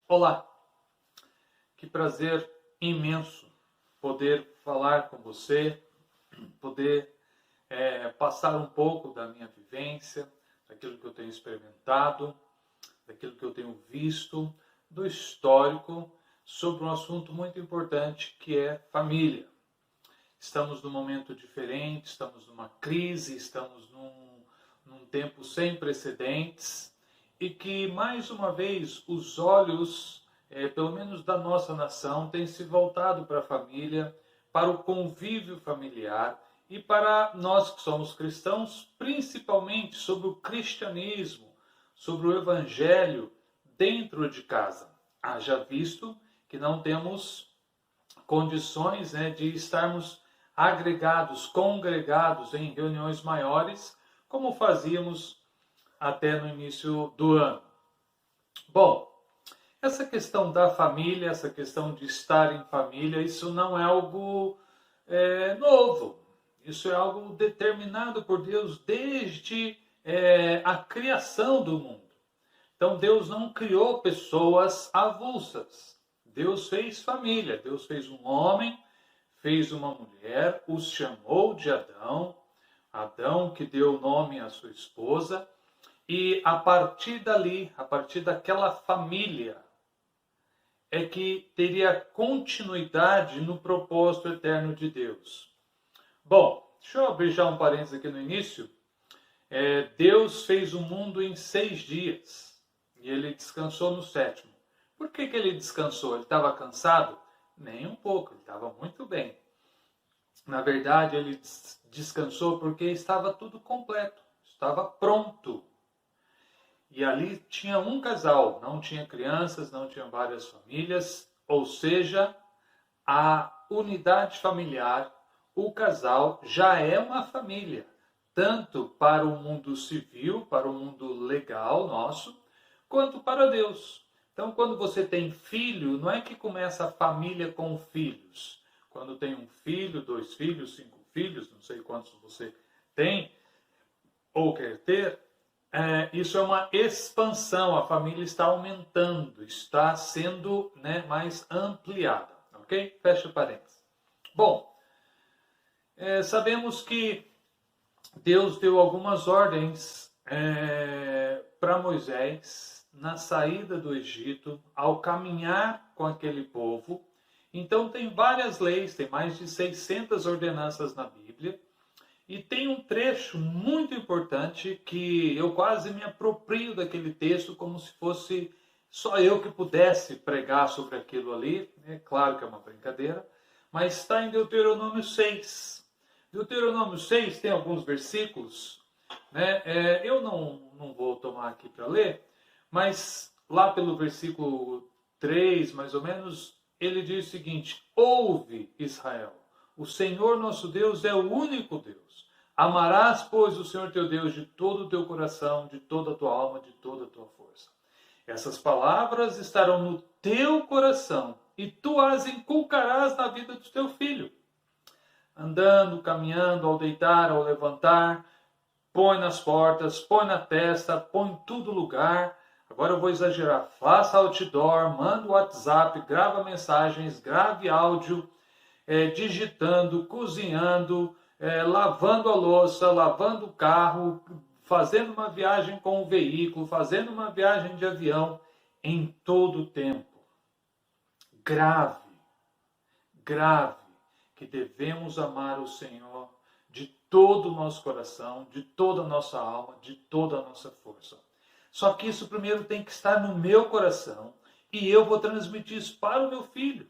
Olá, que prazer imenso poder falar com você, poder passar um pouco da minha vivência, daquilo que eu tenho experimentado, daquilo que eu tenho visto, do histórico, sobre um assunto muito importante que é família. Estamos num momento diferente, estamos numa crise, estamos num tempo sem precedentes e que, mais uma vez, os olhos, pelo menos da nossa nação, têm se voltado para a família, para o convívio familiar e para nós que somos cristãos, principalmente sobre o cristianismo, sobre o evangelho dentro de casa. Haja visto que não temos condições, de estarmos agregados, congregados em reuniões maiores, como fazíamos até no início do ano. Bom, essa questão da família, essa questão de estar em família, isso não é algo novo. Isso é algo determinado por Deus desde a criação do mundo. Então Deus não criou pessoas avulsas. Deus fez família, Deus fez um homem, fez uma mulher, os chamou de Adão, Adão que deu nome à sua esposa, e a partir dali, a partir daquela família, é que teria continuidade no propósito eterno de Deus. Bom, deixa eu abrir já um parênteses aqui no início. Deus fez o mundo em 6 dias e ele descansou no 7º. Por que ele descansou? Ele estava cansado? Nem um pouco, ele estava muito bem. Na verdade, ele descansou porque estava tudo completo, estava pronto. E ali tinha um casal, não tinha crianças, não tinha várias famílias, ou seja, a unidade familiar, o casal já é uma família, tanto para o mundo civil, para o mundo legal nosso, quanto para Deus. Então, quando você tem filho, não é que começa a família com filhos. Quando tem um filho, 2 filhos, 5 filhos, não sei quantos você tem ou quer ter, isso é uma expansão, a família está aumentando, está sendo mais ampliada, ok? Fecha parênteses. Bom, sabemos que Deus deu algumas ordens para Moisés na saída do Egito, ao caminhar com aquele povo. Então tem várias leis, tem mais de 600 ordenanças na Bíblia. E tem um trecho muito importante que eu quase me aproprio daquele texto como se fosse só eu que pudesse pregar sobre aquilo ali. É claro que é uma brincadeira, mas está em Deuteronômio 6. Deuteronômio 6 tem alguns versículos, eu não vou tomar aqui para ler, mas lá pelo versículo 3, mais ou menos, ele diz o seguinte: ouve, Israel, o Senhor nosso Deus é o único Deus. Amarás, pois, o Senhor teu Deus de todo o teu coração, de toda a tua alma, de toda a tua força. Essas palavras estarão no teu coração e tu as inculcarás na vida do teu filho. Andando, caminhando, ao deitar, ao levantar, põe nas portas, põe na testa, põe em todo lugar. Agora eu vou exagerar. Faça outdoor, manda WhatsApp, grava mensagens, grave áudio, digitando, cozinhando, lavando a louça, lavando o carro, fazendo uma viagem com o veículo, fazendo uma viagem de avião, em todo o tempo. Grave que devemos amar o Senhor de todo o nosso coração, de toda a nossa alma, de toda a nossa força. Só que isso primeiro tem que estar no meu coração e eu vou transmitir isso para o meu filho.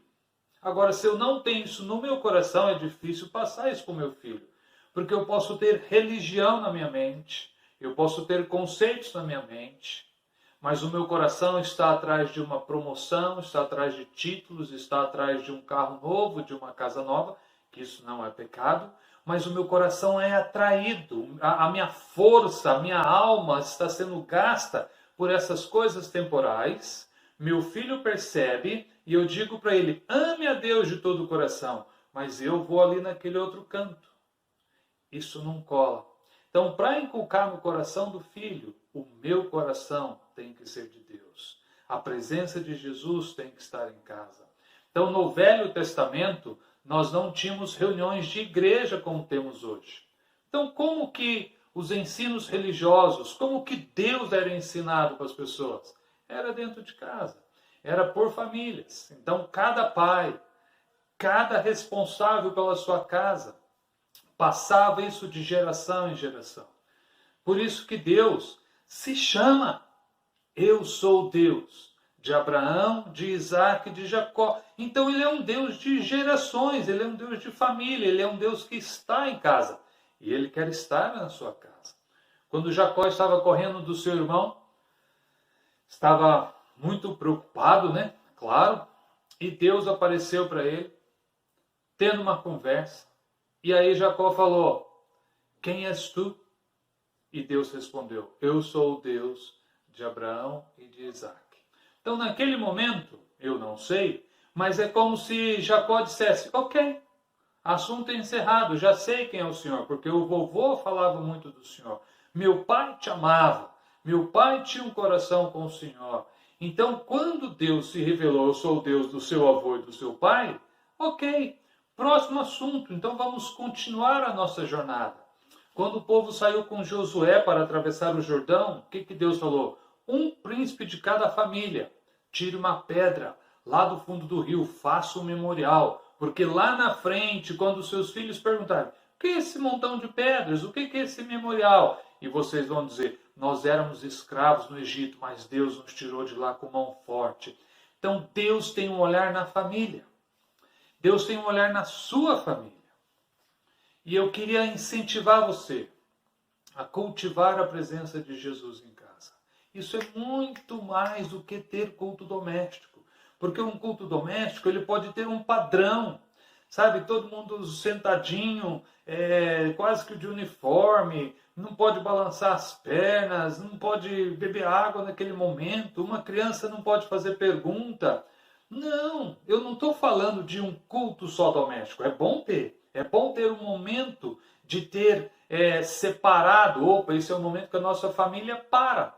Agora, se eu não tenho isso no meu coração, é difícil passar isso para o meu filho. Porque eu posso ter religião na minha mente, eu posso ter conceitos na minha mente, mas o meu coração está atrás de uma promoção, está atrás de títulos, está atrás de um carro novo, de uma casa nova, que isso não é pecado, mas o meu coração é atraído, a minha força, a minha alma está sendo gasta por essas coisas temporais. Meu filho percebe e eu digo para ele: ame a Deus de todo o coração, mas eu vou ali naquele outro canto. Isso não cola. Então, para inculcar no coração do filho, o meu coração tem que ser de Deus. A presença de Jesus tem que estar em casa. Então, no Velho Testamento, nós não tínhamos reuniões de igreja como temos hoje. Então, como que os ensinos religiosos, como que Deus era ensinado para as pessoas? Era dentro de casa, era por famílias. Então, cada pai, cada responsável pela sua casa, passava isso de geração em geração. Por isso que Deus se chama Eu sou o Deus de Abraão, de Isaac e de Jacó. Então ele é um Deus de gerações, ele é um Deus de família, ele é um Deus que está em casa. E ele quer estar na sua casa. Quando Jacó estava correndo do seu irmão, estava muito preocupado, né? Claro. E Deus apareceu para ele, tendo uma conversa. E aí Jacó falou: quem és tu? E Deus respondeu: eu sou o Deus de Abraão e de Isaac. Então, naquele momento, eu não sei, mas é como se Jacó dissesse: ok, assunto encerrado, já sei quem é o Senhor, porque o vovô falava muito do Senhor. Meu pai te amava, meu pai tinha um coração com o Senhor. Então, quando Deus se revelou: eu sou o Deus do seu avô e do seu pai, ok, próximo assunto, então vamos continuar a nossa jornada. Quando o povo saiu com Josué para atravessar o Jordão, o que Deus falou? Um príncipe de cada família. Tire uma pedra lá do fundo do rio, faça um memorial. Porque lá na frente, quando os seus filhos perguntarem: o que é esse montão de pedras? O que é esse memorial? E vocês vão dizer: nós éramos escravos no Egito, mas Deus nos tirou de lá com mão forte. Então Deus tem um olhar na família. Deus tem um olhar na sua família. E eu queria incentivar você a cultivar a presença de Jesus em casa. Isso é muito mais do que ter culto doméstico. Porque um culto doméstico, ele pode ter um padrão. Sabe, todo mundo sentadinho, quase que de uniforme, não pode balançar as pernas, não pode beber água naquele momento, uma criança não pode fazer pergunta. Não, eu não estou falando de um culto só doméstico. É bom ter um momento de ter separado. Opa, esse é o momento que a nossa família para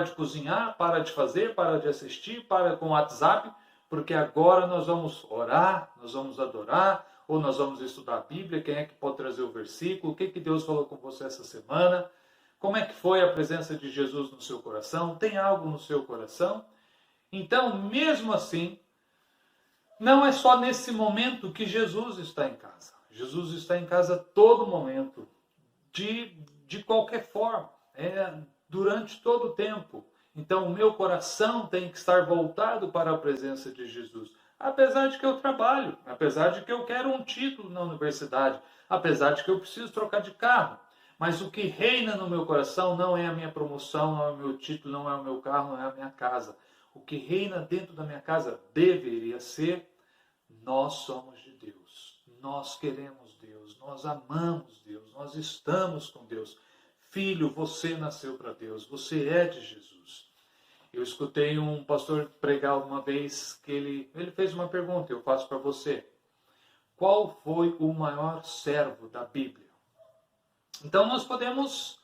de cozinhar, para de fazer, para de assistir, para com o WhatsApp, porque agora nós vamos orar, nós vamos adorar, ou nós vamos estudar a Bíblia. Quem é que pode trazer o versículo? O que Deus falou com você essa semana? Como é que foi a presença de Jesus no seu coração? Tem algo no seu coração? Então, mesmo assim, não é só nesse momento que Jesus está em casa. Jesus está em casa a todo momento, de qualquer forma, durante todo o tempo. Então, o meu coração tem que estar voltado para a presença de Jesus. Apesar de que eu trabalho, apesar de que eu quero um título na universidade, apesar de que eu preciso trocar de carro. Mas o que reina no meu coração não é a minha promoção, não é o meu título, não é o meu carro, não é a minha casa. O que reina dentro da minha casa deveria ser: nós somos de Deus, nós queremos Deus, nós amamos Deus, nós estamos com Deus. Filho, você nasceu para Deus, você é de Jesus. Eu escutei um pastor pregar uma vez que ele fez uma pergunta, eu faço para você: qual foi o maior servo da Bíblia? Então nós podemos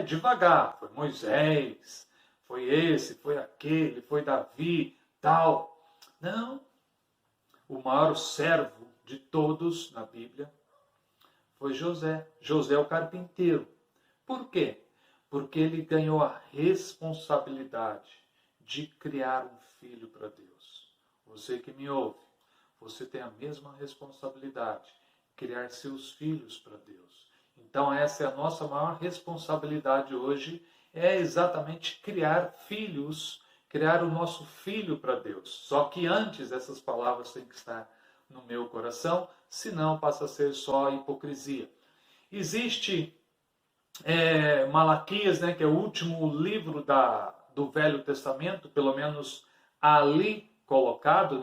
devagar, foi Moisés, foi esse, foi aquele, foi Davi, tal. Não, o maior servo de todos na Bíblia foi José. José o carpinteiro. Por quê? Porque ele ganhou a responsabilidade de criar um filho para Deus. Você que me ouve, você tem a mesma responsabilidade, criar seus filhos para Deus. Então essa é a nossa maior responsabilidade hoje, é exatamente criar filhos, criar o nosso filho para Deus. Só que antes essas palavras têm que estar no meu coração, senão passa a ser só hipocrisia. Existe Malaquias, que é o último livro do Velho Testamento, pelo menos ali colocado,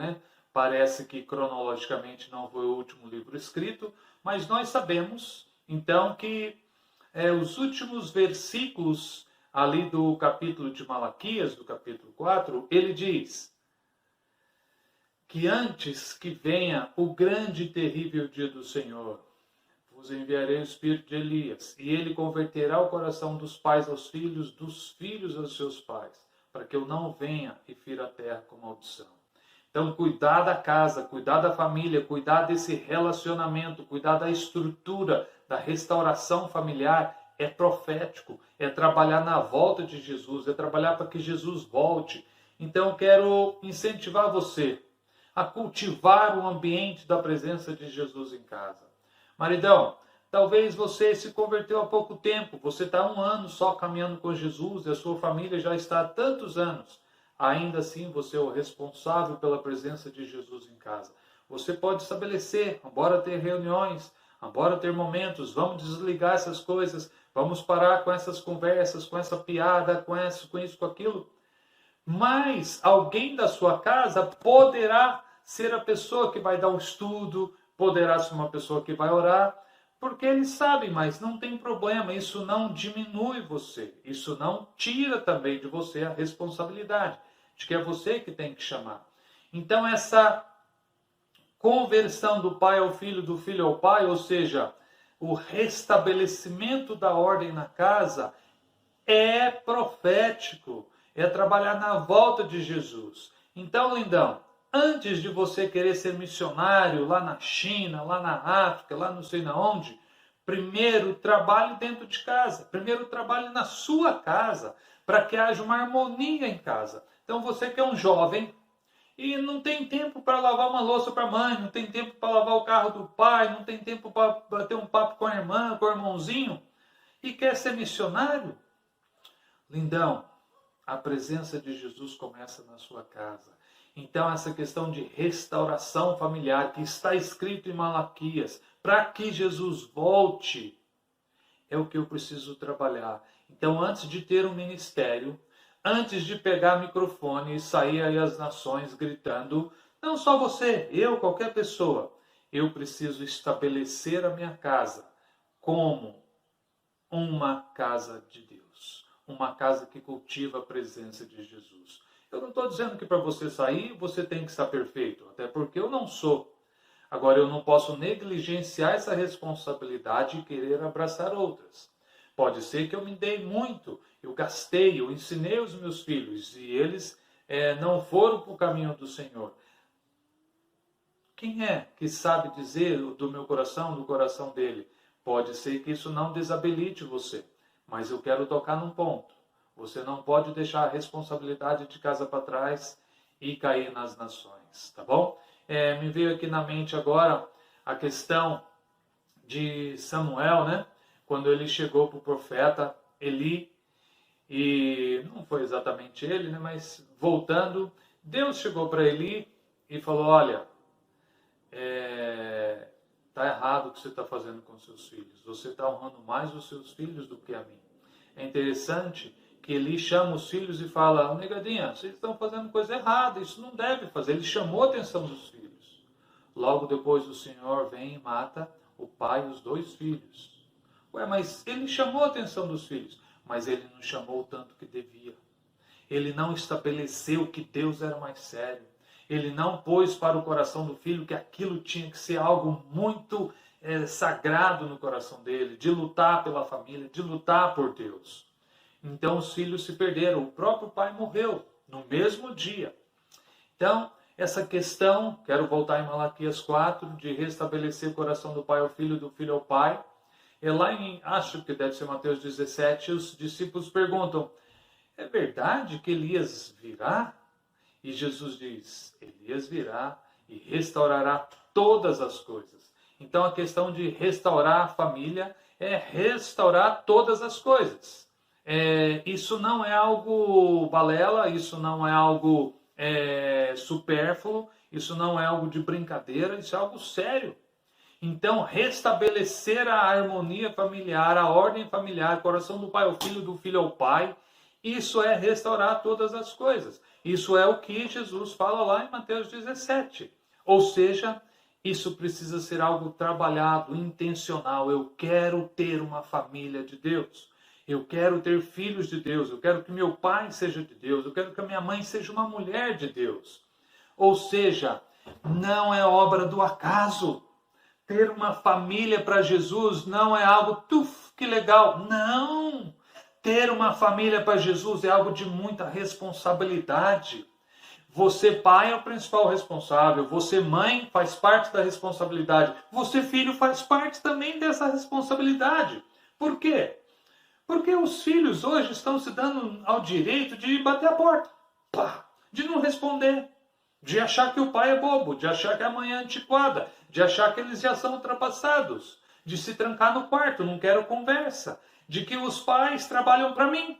parece que cronologicamente não foi o último livro escrito, mas nós sabemos então que os últimos versículos ali do capítulo de Malaquias, do capítulo 4, ele diz que antes que venha o grande e terrível dia do Senhor, vos enviarei o espírito de Elias, e ele converterá o coração dos pais aos filhos, dos filhos aos seus pais, para que eu não venha e fira a terra com maldição. Então, cuidar da casa, cuidar da família, cuidar desse relacionamento, cuidar da estrutura, da restauração familiar, é profético, é trabalhar na volta de Jesus, é trabalhar para que Jesus volte. Então, eu quero incentivar você a cultivar o ambiente da presença de Jesus em casa. Maridão, talvez você se converteu há pouco tempo, você está 1 ano só caminhando com Jesus e a sua família já está há tantos anos. Ainda assim, você é o responsável pela presença de Jesus em casa. Você pode estabelecer, bora ter reuniões, bora ter momentos, vamos desligar essas coisas, vamos parar com essas conversas, com essa piada, com isso, com aquilo. Mas alguém da sua casa poderá ser a pessoa que vai dar o estudo, poderá ser uma pessoa que vai orar, porque eles sabem, mas não tem problema, isso não diminui você, isso não tira também de você a responsabilidade, de que é você que tem que chamar. Então essa conversão do pai ao filho, do filho ao pai, ou seja, o restabelecimento da ordem na casa, é profético, é trabalhar na volta de Jesus. Então, lindão, antes de você querer ser missionário lá na China, lá na África, lá não sei na onde, primeiro trabalhe dentro de casa, primeiro trabalhe na sua casa, para que haja uma harmonia em casa. Então, você que é um jovem e não tem tempo para lavar uma louça para a mãe, não tem tempo para lavar o carro do pai, não tem tempo para bater um papo com a irmã, com o irmãozinho, e quer ser missionário, lindão, a presença de Jesus começa na sua casa. Então, essa questão de restauração familiar, que está escrito em Malaquias, para que Jesus volte, é o que eu preciso trabalhar. Então, antes de ter um ministério, antes de pegar microfone e sair aí às nações gritando, não só você, eu, qualquer pessoa, eu preciso estabelecer a minha casa como uma casa de Deus, uma casa que cultiva a presença de Jesus. Eu não estou dizendo que para você sair, você tem que estar perfeito, até porque eu não sou. Agora, eu não posso negligenciar essa responsabilidade e querer abraçar outras. Pode ser que eu me dei muito, eu gastei, eu ensinei os meus filhos e eles não foram para o caminho do Senhor. Quem é que sabe dizer do meu coração, do coração dele? Pode ser que isso não desabilite você, mas eu quero tocar num ponto. Você não pode deixar a responsabilidade de casa para trás e cair nas nações, tá bom? Me veio aqui na mente agora a questão de Samuel, né? Quando ele chegou para o profeta Eli, e não foi exatamente ele, né? Mas voltando, Deus chegou para Eli e falou, olha, está errado o que você está fazendo com seus filhos. Você está honrando mais os seus filhos do que a mim. É interessante que Eli chama os filhos e fala, negadinha, vocês estão fazendo coisa errada, isso não deve fazer. Ele chamou a atenção dos filhos. Logo depois o Senhor vem e mata o pai e os 2 filhos. Ué, mas ele chamou a atenção dos filhos, mas ele não chamou o tanto que devia. Ele não estabeleceu que Deus era mais sério. Ele não pôs para o coração do filho que aquilo tinha que ser algo muito sagrado no coração dele, de lutar pela família, de lutar por Deus. Então os filhos se perderam. O próprio pai morreu no mesmo dia. Então, essa questão, quero voltar em Malaquias 4, de restabelecer o coração do pai ao filho, do filho ao pai. Lá em, acho que deve ser Mateus 17, os discípulos perguntam, é verdade que Elias virá? E Jesus diz, Elias virá e restaurará todas as coisas. Então a questão de restaurar a família é restaurar todas as coisas. Isso não é algo balela, isso não é algo supérfluo, isso não é algo de brincadeira, isso é algo sério. Então, restabelecer a harmonia familiar, a ordem familiar, coração do pai ao filho, do filho ao pai, isso é restaurar todas as coisas. Isso é o que Jesus fala lá em Mateus 17. Ou seja, isso precisa ser algo trabalhado, intencional. Eu quero ter uma família de Deus. Eu quero ter filhos de Deus. Eu quero que meu pai seja de Deus. Eu quero que a minha mãe seja uma mulher de Deus. Ou seja, não é obra do acaso. Ter uma família para Jesus não é algo, que legal. Não! Ter uma família para Jesus é algo de muita responsabilidade. Você, pai, é o principal responsável. Você, mãe, faz parte da responsabilidade. Você, filho, faz parte também dessa responsabilidade. Por quê? Porque os filhos hoje estão se dando ao direito de bater a porta, pá, de não responder, de achar que o pai é bobo, de achar que a mãe é antiquada, de achar que eles já são ultrapassados, de se trancar no quarto, não quero conversa, de que os pais trabalham para mim.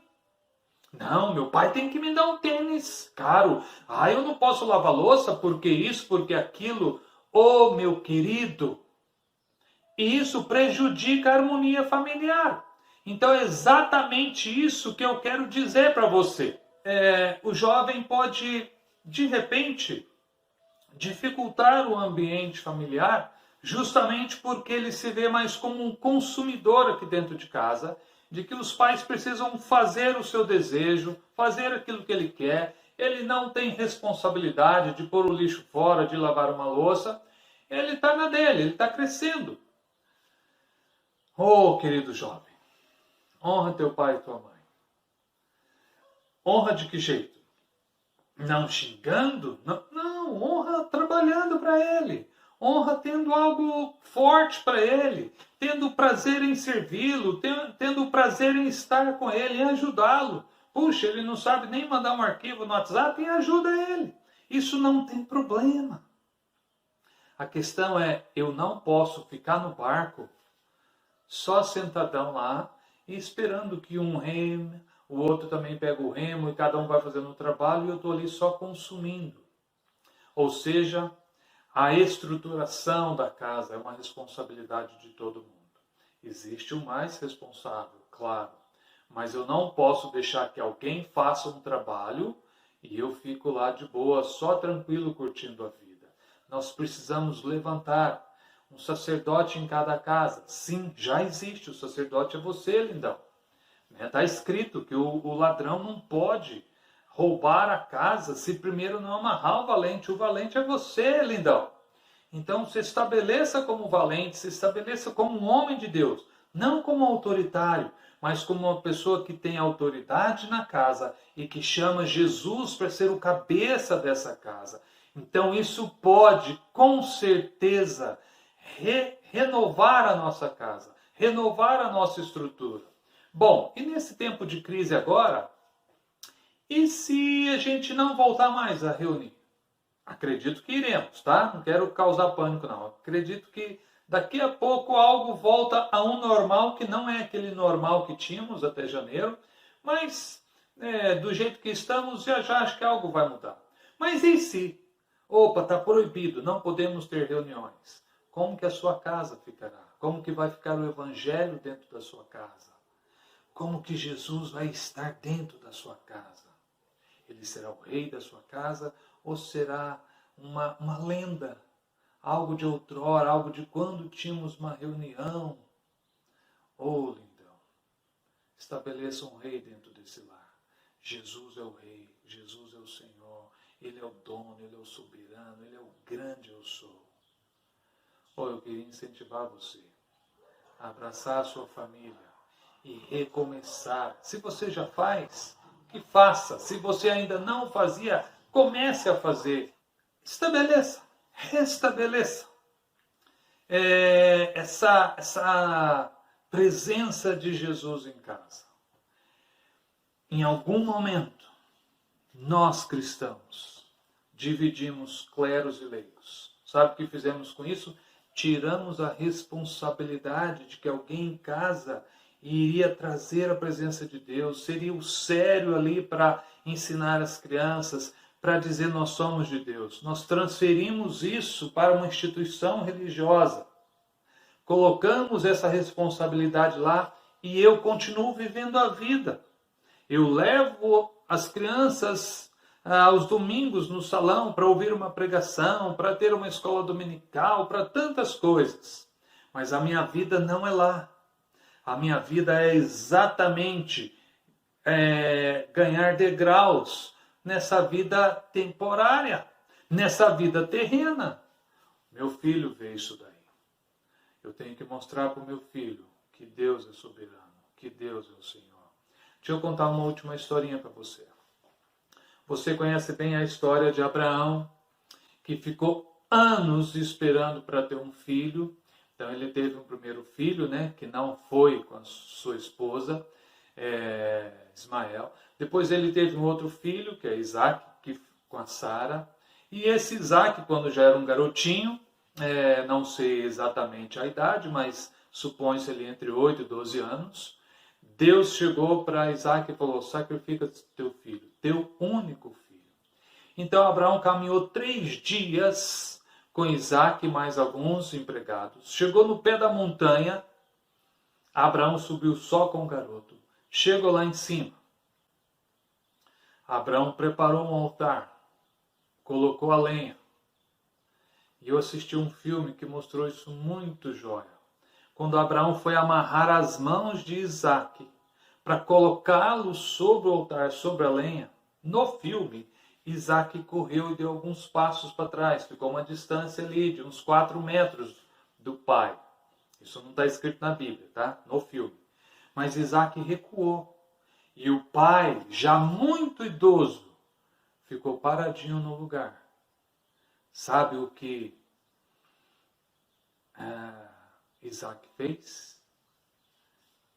Não, meu pai tem que me dar um tênis caro. Ah, eu não posso lavar louça porque isso, porque aquilo. Oh, meu querido, isso prejudica a harmonia familiar. Então é exatamente isso que eu quero dizer para você. O jovem pode, de repente, dificultar o ambiente familiar justamente porque ele se vê mais como um consumidor aqui dentro de casa, de que os pais precisam fazer o seu desejo, fazer aquilo que ele quer, ele não tem responsabilidade de pôr o lixo fora, de lavar uma louça, ele está na dele, ele está crescendo. Oh, querido jovem, honra teu pai e tua mãe. Honra de que jeito? Não xingando? Não, honra trabalhando para ele. Honra tendo algo forte para ele, tendo prazer em servi-lo, tendo prazer em estar com ele, em ajudá-lo. Puxa, ele não sabe nem mandar um arquivo no WhatsApp e ajuda ele. Isso não tem problema. A questão é, eu não posso ficar no barco só sentadão lá e esperando que um reme, o outro também pega o remo e cada um vai fazendo o trabalho e eu estou ali só consumindo. Ou seja, a estruturação da casa é uma responsabilidade de todo mundo. Existe o mais responsável, claro, mas eu não posso deixar que alguém faça um trabalho e eu fico lá de boa, só tranquilo, curtindo a vida. Nós precisamos levantar um sacerdote em cada casa. Sim, já existe, o sacerdote é você, lindão. Está escrito que o ladrão não pode roubar a casa se primeiro não amarrar o valente. O valente é você, lindão. Então se estabeleça como valente, se estabeleça como um homem de Deus. Não como autoritário, mas como uma pessoa que tem autoridade na casa e que chama Jesus para ser o cabeça dessa casa. Então isso pode, com certeza, renovar a nossa casa, renovar a nossa estrutura. Bom, e nesse tempo de crise agora, e se a gente não voltar mais a reunir? Acredito que iremos, tá? Não quero causar pânico, não. Acredito que daqui a pouco algo volta a um normal, que não é aquele normal que tínhamos até janeiro, mas do jeito que estamos, já acho que algo vai mudar. Mas e se? Opa, está proibido, não podemos ter reuniões. Como que a sua casa ficará? Como que vai ficar o evangelho dentro da sua casa? Como que Jesus vai estar dentro da sua casa? Ele será o rei da sua casa ou será uma lenda? Algo de outrora, algo de quando tínhamos uma reunião? Oh, lindão, estabeleça um rei dentro desse lar. Jesus é o rei, Jesus é o Senhor, Ele é o dono, Ele é o soberano, Ele é o grande eu sou. Oh, eu queria incentivar você a abraçar a sua família e recomeçar. Se você já faz, que faça. Se você ainda não fazia, comece a fazer. Estabeleça, restabeleça essa presença de Jesus em casa. Em algum momento, nós cristãos dividimos cleros e leigos. Sabe o que fizemos com isso? Tiramos a responsabilidade de que alguém em casa iria trazer a presença de Deus, seria o sério ali para ensinar as crianças, para dizer nós somos de Deus. Nós transferimos isso para uma instituição religiosa. Colocamos essa responsabilidade lá e eu continuo vivendo a vida. Eu levo as crianças aos domingos no salão para ouvir uma pregação, para ter uma escola dominical, para tantas coisas. Mas a minha vida não é lá. A minha vida é exatamente ganhar degraus nessa vida temporária, nessa vida terrena. Meu filho vê isso daí. Eu tenho que mostrar para o meu filho que Deus é soberano, que Deus é o Senhor. Deixa eu contar uma última historinha para você. Você conhece bem a história de Abraão, que ficou anos esperando para ter um filho. Então ele teve um primeiro filho, né, que não foi com a sua esposa, Ismael. Depois ele teve um outro filho, que é Isaac, com a Sara. E esse Isaac, quando já era um garotinho, não sei exatamente a idade, mas supõe-se ele entre 8 e 12 anos, Deus chegou para Isaac e falou: sacrifica teu filho, teu único filho. Então Abraão caminhou 3 dias com Isaac e mais alguns empregados. Chegou no pé da montanha, Abraão subiu só com o garoto. Chegou lá em cima. Abraão preparou um altar, colocou a lenha. E eu assisti um filme que mostrou isso muito jóia. Quando Abraão foi amarrar as mãos de Isaac para colocá-lo sobre o altar, sobre a lenha, no filme, Isaac correu e deu alguns passos para trás. Ficou uma distância ali de uns 4 metros do pai. Isso não está escrito na Bíblia, tá? No filme. Mas Isaac recuou. E o pai, já muito idoso, ficou paradinho no lugar. Sabe o que Isaac fez?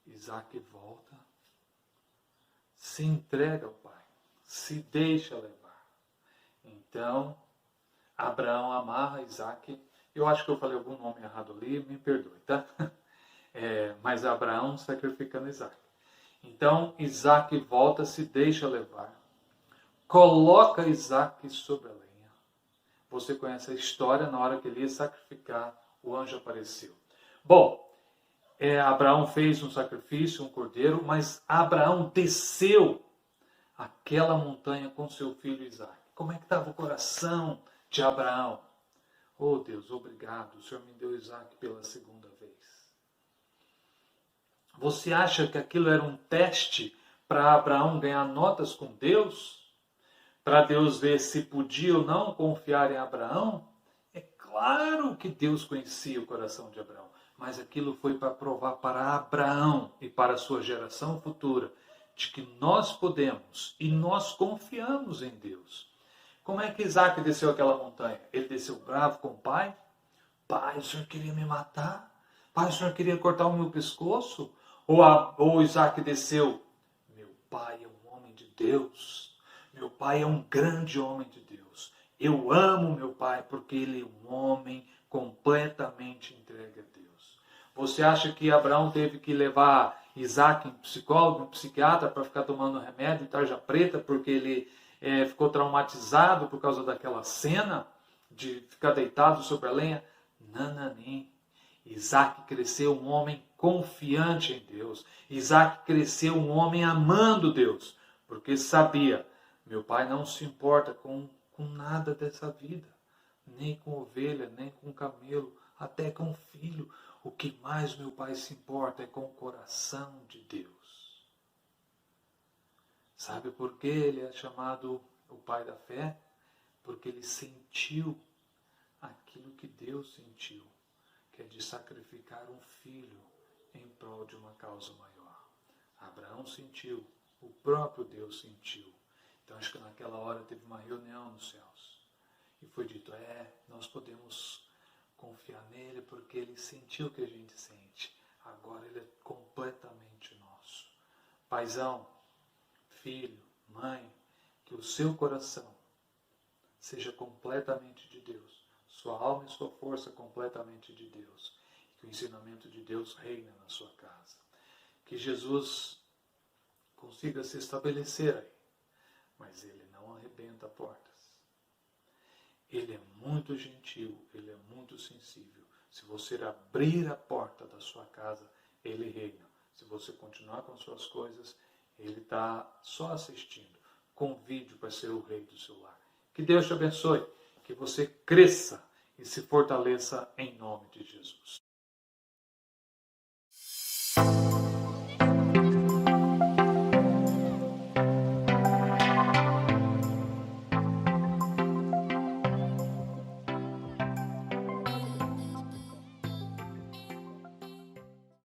Isaac volta, se entrega ao pai, se deixa levar. Então, Abraão amarra Isaac. Eu acho que eu falei algum nome errado ali, me perdoe, tá? Mas Abraão sacrificando Isaac. Então, Isaac volta, se deixa levar, coloca Isaac sobre a lenha. Você conhece a história, na hora que ele ia sacrificar, o anjo apareceu. Bom, Abraão fez um sacrifício, um cordeiro, mas Abraão desceu aquela montanha com seu filho Isaac. Como é que estava o coração de Abraão? Oh Deus, obrigado, o Senhor me deu Isaac pela segunda vez. Você acha que aquilo era um teste para Abraão ganhar notas com Deus? Para Deus ver se podia ou não confiar em Abraão? É claro que Deus conhecia o coração de Abraão, mas aquilo foi para provar para Abraão e para a sua geração futura de que nós podemos e nós confiamos em Deus. Como é que Isaac desceu aquela montanha? Ele desceu bravo com o pai? Pai, o senhor queria me matar? Pai, o senhor queria cortar o meu pescoço? Ou Isaac desceu: meu pai é um homem de Deus. Meu pai é um grande homem de Deus. Eu amo meu pai porque ele é um homem completamente entregue a Deus. Você acha que Abraão teve que levar Isaac em psicólogo, em psiquiatra, para ficar tomando remédio e tarja preta porque ele ficou traumatizado por causa daquela cena de ficar deitado sobre a lenha? Nananim. Isaac cresceu um homem confiante em Deus. Isaac cresceu um homem amando Deus, porque sabia: meu pai não se importa com nada dessa vida, nem com ovelha, nem com camelo, até com filho. O que mais meu pai se importa é com o coração de Deus. Sabe por que ele é chamado o pai da fé? Porque ele sentiu aquilo que Deus sentiu, que é de sacrificar um filho em prol de uma causa maior. Abraão sentiu, o próprio Deus sentiu. Então acho que naquela hora teve uma reunião nos céus. E foi dito: nós podemos confiar nele porque ele sentiu o que a gente sente. Agora ele é completamente nosso. Paizão, filho, mãe, que o seu coração seja completamente de Deus. Sua alma e sua força completamente de Deus. Que o ensinamento de Deus reina na sua casa. Que Jesus consiga se estabelecer aí. Mas ele não arrebenta portas. Ele é muito gentil, ele é muito sensível. Se você abrir a porta da sua casa, ele reina. Se você continuar com suas coisas, ele está só assistindo. Convide para ser o rei do seu lar. Que Deus te abençoe, que você cresça e se fortaleça em nome de Jesus.